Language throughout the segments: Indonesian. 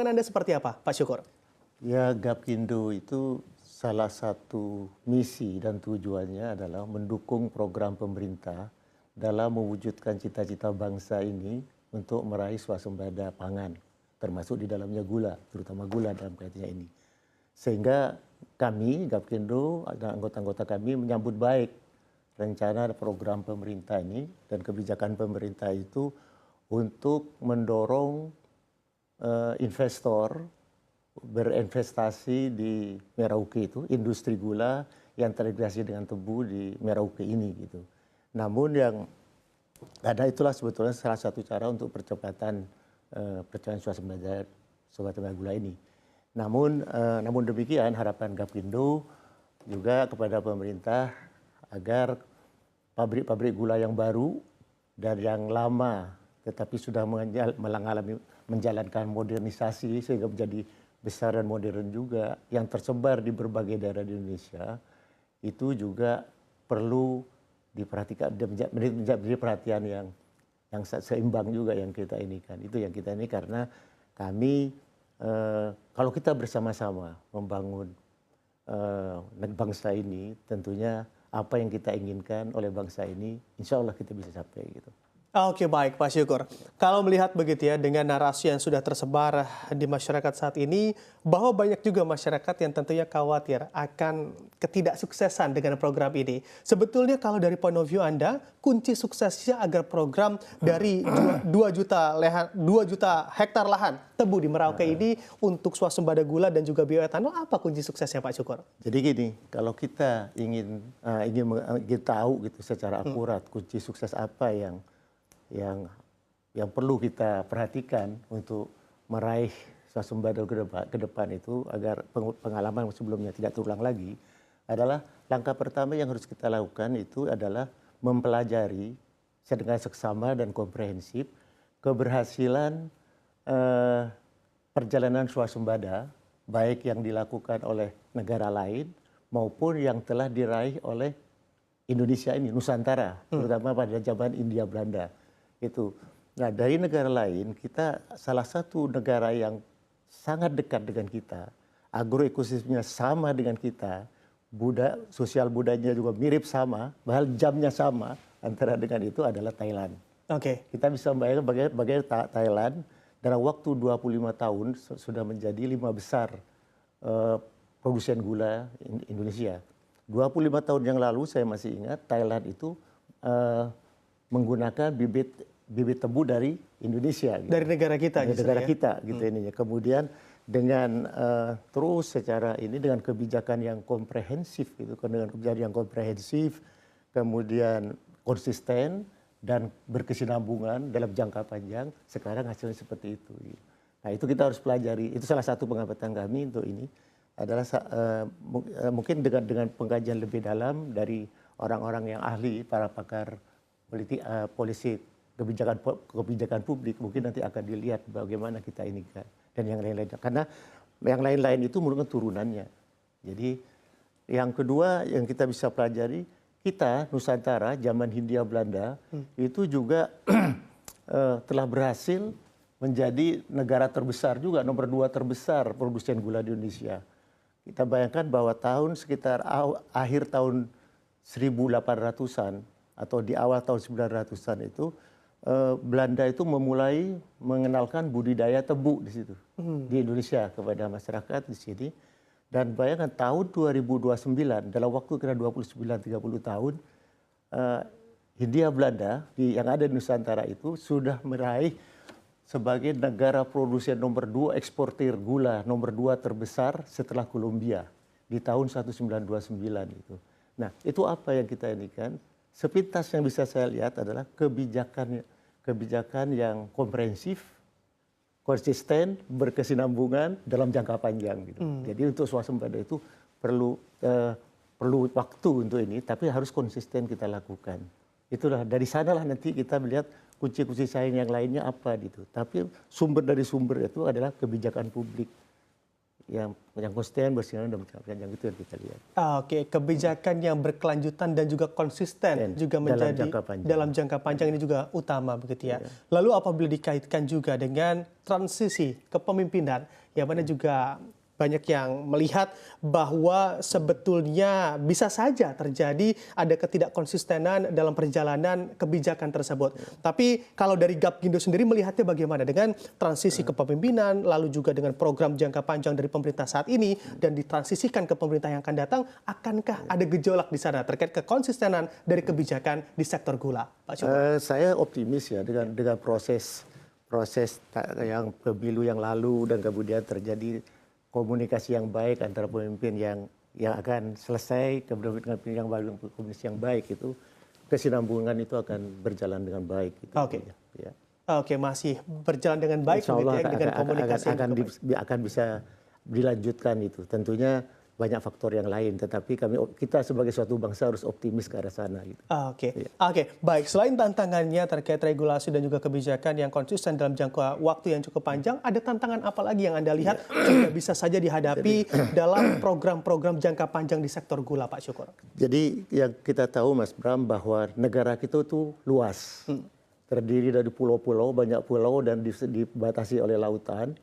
pandangan Anda seperti apa, Pak Syukur? Ya, Gapkindo itu salah satu misi dan tujuannya adalah mendukung program pemerintah dalam mewujudkan cita-cita bangsa ini untuk meraih swasembada pangan, termasuk di dalamnya gula, terutama gula dalam kaitannya ini. Sehingga kami, Gapkindo, dan anggota-anggota kami menyambut baik rencana program pemerintah ini dan kebijakan pemerintah itu untuk mendorong investor berinvestasi di Merauke itu, industri gula yang terintegrasi dengan tebu di Merauke ini gitu. Namun karena itulah sebetulnya salah satu cara untuk percepatan swasembada gula ini. Namun demikian harapan Gapkindo juga kepada pemerintah agar pabrik-pabrik gula yang baru dan yang lama tetapi sudah menjalankan modernisasi sehingga menjadi besar dan modern juga yang tersebar di berbagai daerah di Indonesia itu juga perlu diperhatikan, menjadi perhatian yang seimbang juga yang kita ini kan. Itu yang kita ini karena kami kalau kita bersama-sama membangun bangsa ini, tentunya apa yang kita inginkan oleh bangsa ini, insya Allah kita bisa capai gitu. Oke, baik Pak Syukur. Kalau melihat begitu ya dengan narasi yang sudah tersebar di masyarakat saat ini, bahwa banyak juga masyarakat yang tentunya khawatir akan ketidaksuksesan dengan program ini. Sebetulnya kalau dari point of view Anda, kunci suksesnya agar program dari 2 juta hektar lahan tebu di Merauke ini untuk swasembada gula dan juga bioetanol, apa kunci suksesnya Pak Syukur? Jadi gini, kalau kita ingin tahu gitu secara akurat kunci sukses apa yang perlu kita perhatikan untuk meraih swasembada ke depan itu agar pengalaman sebelumnya tidak terulang lagi adalah langkah pertama yang harus kita lakukan itu adalah mempelajari dengan seksama dan komprehensif keberhasilan perjalanan swasembada baik yang dilakukan oleh negara lain maupun yang telah diraih oleh Indonesia ini, Nusantara, terutama pada zaman Hindia Belanda. Itu. Nah, dari negara lain, kita salah satu negara yang sangat dekat dengan kita, agroekosistemnya sama dengan kita, sosial budayanya juga mirip sama, bahkan jamnya sama antara dengan itu adalah Thailand. Oke. Kita bisa membayangkan bagaimana Thailand dalam waktu 25 tahun sudah menjadi 5 besar produsen gula Indonesia. 25 tahun yang lalu saya masih ingat Thailand itu menggunakan bibit tebu dari Indonesia. Gitu. Dari negara kita. Dari negara kita gitu ininya. Kemudian dengan terus secara ini dengan kebijakan yang komprehensif gitu, dengan kebijakan yang komprehensif, kemudian konsisten dan berkesinambungan dalam jangka panjang, sekarang hasilnya seperti itu. Nah itu kita harus pelajari. Itu salah satu pengamatan kami untuk ini adalah mungkin dengan pengkajian lebih dalam dari orang-orang yang ahli, para pakar polisi kebijakan publik, mungkin nanti akan dilihat bagaimana kita ini kan dan yang lain-lain. Karena yang lain-lain itu merupakan turunannya. Jadi yang kedua yang kita bisa pelajari, kita Nusantara zaman Hindia Belanda itu juga telah berhasil menjadi negara terbesar juga, nomor 2 terbesar produsen gula di Indonesia. Kita bayangkan bahwa sekitar akhir tahun 1800-an atau di awal tahun 900-an itu Belanda itu memulai mengenalkan budidaya tebu di situ di Indonesia kepada masyarakat di sini. Dan bayangkan tahun 2029 dalam waktu kira 29-30 tahun Hindia Belanda yang ada di Nusantara itu sudah meraih sebagai negara produsen nomor 2 eksportir gula nomor 2 terbesar setelah Kolombia di tahun 1929 itu. Nah, itu apa yang kita ini kan? Sepintas yang bisa saya lihat adalah kebijakan yang komprehensif, konsisten, berkesinambungan dalam jangka panjang gitu. Jadi untuk swasembada itu perlu waktu untuk ini, tapi harus konsisten kita lakukan. Itulah dari sanalah nanti kita melihat kunci-kunci saing yang lainnya apa gitu. Tapi sumber dari sumber itu adalah kebijakan publik. yang konsisten, bersih dan berjangka panjang, itu yang kita lihat. Oke, kebijakan yang berkelanjutan dan juga konsisten juga menjadi dalam jangka panjang ini juga utama begitu ya. Lalu apabila dikaitkan juga dengan transisi kepemimpinan, yang mana juga banyak yang melihat bahwa sebetulnya bisa saja terjadi ada ketidakkonsistenan dalam perjalanan kebijakan tersebut. Tapi kalau dari Gapkindo sendiri melihatnya bagaimana dengan transisi kepemimpinan, lalu juga dengan program jangka panjang dari pemerintah saat ini dan ditransisikan ke pemerintah yang akan datang, akankah ada gejolak di sana terkait kekonsistenan dari kebijakan di sektor gula, Pak Syukur? Saya optimis ya dengan proses yang pemilu yang lalu dan kemudian terjadi komunikasi yang baik antara pemimpin yang akan selesai, kemudian dengan pemimpin yang baru, komunikasi yang baik itu, kesinambungan itu akan berjalan dengan baik. Gitu. Oke. Ya. Oke, masih berjalan dengan baik Insya Allah dengan komunikasi akan bisa dilanjutkan itu. Tentunya banyak faktor yang lain, tetapi kita sebagai suatu bangsa harus optimis ke arah sana. Gitu. Oke, baik. Selain tantangannya terkait regulasi dan juga kebijakan yang konsisten dalam jangka waktu yang cukup panjang, ada tantangan apa lagi yang Anda lihat juga bisa saja dihadapi dalam program-program jangka panjang di sektor gula, Pak Syukur? Jadi yang kita tahu, Mas Bram, bahwa negara kita itu luas. Terdiri dari pulau-pulau, banyak pulau dan dibatasi oleh lautan.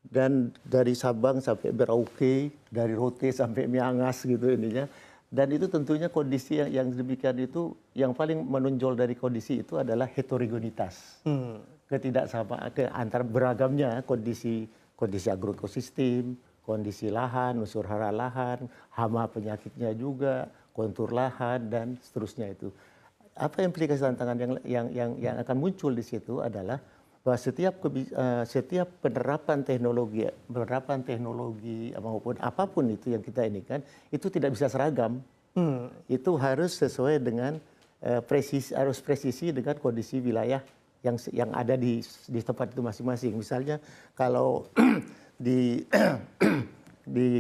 Dan dari Sabang sampai Merauke, dari Rote sampai Miangas gitu ininya. Dan itu tentunya kondisi yang demikian itu, yang paling menonjol dari kondisi itu adalah heterogenitas. Ketidaksamaan, antara beragamnya kondisi agroekosistem, kondisi lahan, unsur hara lahan, hama penyakitnya juga, kontur lahan, dan seterusnya itu. Apa implikasi tantangan yang akan muncul di situ adalah bahwa setiap penerapan teknologi maupun apapun itu yang kita ini kan itu tidak bisa seragam. Itu harus sesuai dengan presisi dengan kondisi wilayah yang ada di tempat itu masing-masing. Misalnya kalau di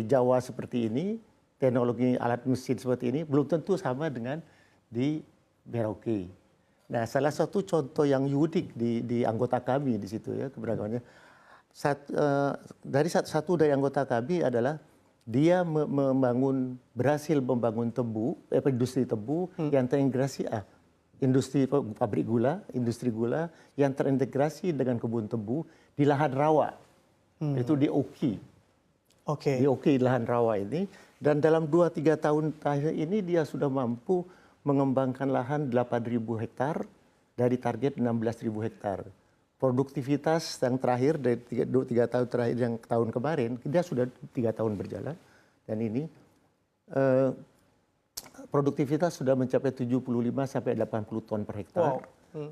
Jawa seperti ini, teknologi alat mesin seperti ini belum tentu sama dengan di Merauke. Nah, salah satu contoh yang unik di anggota kami di situ ya keberagamannya. Satu dari anggota kami adalah dia berhasil membangun industri tebu yang terintegrasi industri pabrik gula, industri gula yang terintegrasi dengan kebun tebu di lahan rawa. Itu di Oki. Di Oki lahan rawa ini, dan dalam 2-3 tahun terakhir ini dia sudah mampu mengembangkan lahan 8.000 hektar dari target 16.000 hektar. Produktivitas yang terakhir dari 3 tahun terakhir yang tahun kemarin, dia sudah 3 tahun berjalan, dan ini produktivitas sudah mencapai 75-80 ton per hektar.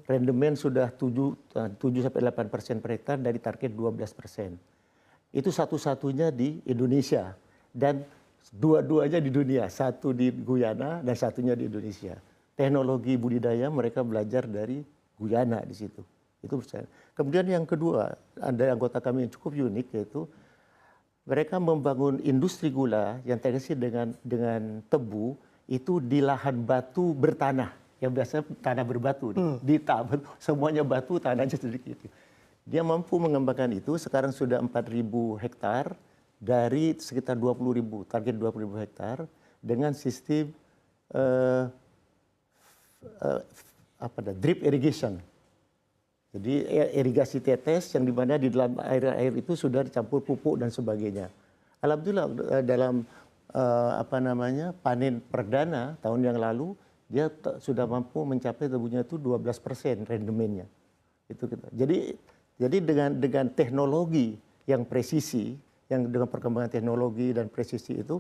Rendemen sudah 7-8% per hektar dari target 12%. Itu satu-satunya di Indonesia dan dua-duanya di dunia, satu di Guyana dan satunya di Indonesia. Teknologi budidaya mereka belajar dari Guyana di situ. Itu percaya. Kemudian yang kedua, ada anggota kami yang cukup unik, yaitu mereka membangun industri gula yang terintegrasi dengan tebu itu di lahan batu bertanah, yang biasanya tanah berbatu. Di semuanya batu, tanahnya sedikit. Dia mampu mengembangkan itu, sekarang sudah 4.000 hektar dari sekitar 20.000, target 20.000 hektar dengan sistem drip irrigation. Jadi irigasi tetes yang dimana di dalam air itu sudah dicampur pupuk dan sebagainya. Alhamdulillah dalam panen perdana tahun yang lalu dia sudah mampu mencapai tebunya itu 12% rendemennya. Itu kita. Jadi dengan teknologi yang presisi, yang dengan perkembangan teknologi dan presisi itu,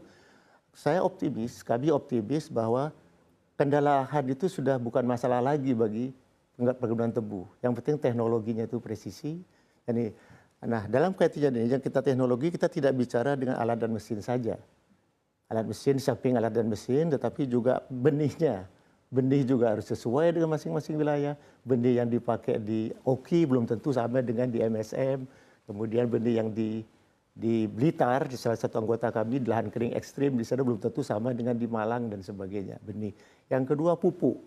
kami optimis bahwa kendala lahan itu sudah bukan masalah lagi bagi perkebunan tebu. Yang penting teknologinya itu presisi. Nah, dalam kaitannya ini, yang kita teknologi, kita tidak bicara dengan alat dan mesin saja. Alat mesin, samping alat dan mesin, tetapi juga benihnya. Benih juga harus sesuai dengan masing-masing wilayah. Benih yang dipakai di Oki belum tentu sama dengan di MSM. Kemudian benih yang di Blitar, di salah satu anggota kami, di lahan kering ekstrim, di sana belum tentu sama dengan di Malang dan sebagainya. Benih. Yang kedua pupuk.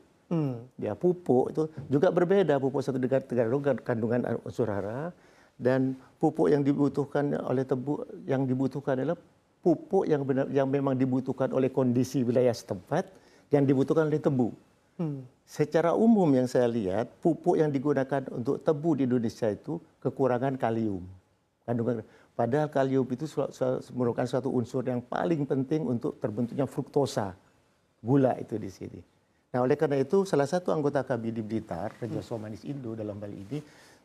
Ya, pupuk itu juga berbeda. Pupuk satu dengan kandungan unsur hara. Dan pupuk yang dibutuhkan oleh tebu yang dibutuhkan adalah pupuk yang memang dibutuhkan oleh kondisi wilayah setempat yang dibutuhkan oleh tebu. Secara umum yang saya lihat pupuk yang digunakan untuk tebu di Indonesia itu kekurangan kalium. Padahal kalium itu merupakan suatu unsur yang paling penting untuk terbentuknya fruktosa, gula itu di sini. Nah, oleh karena itu salah satu anggota kami di Blitar, Rejoso Manis Indo dalam hal ini,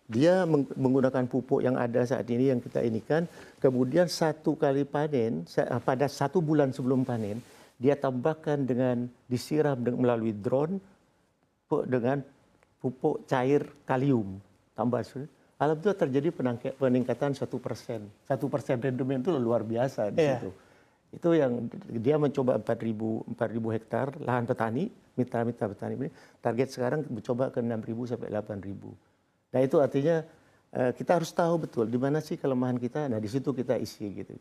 dia menggunakan pupuk yang ada saat ini yang kita inikan, kemudian satu kali panen, pada 1 bulan sebelum panen, dia tambahkan dengan disiram melalui drone dengan pupuk cair kalium. Alhamdulillah terjadi peningkatan 1%. 1% rendemen itu luar biasa di situ. Itu yang dia mencoba 4.000 hektar lahan petani, mitra petani ini. Target sekarang mencoba ke 6.000 sampai 8.000. Nah itu artinya kita harus tahu betul di mana sih kelemahan kita. Nah di situ kita isi gitu.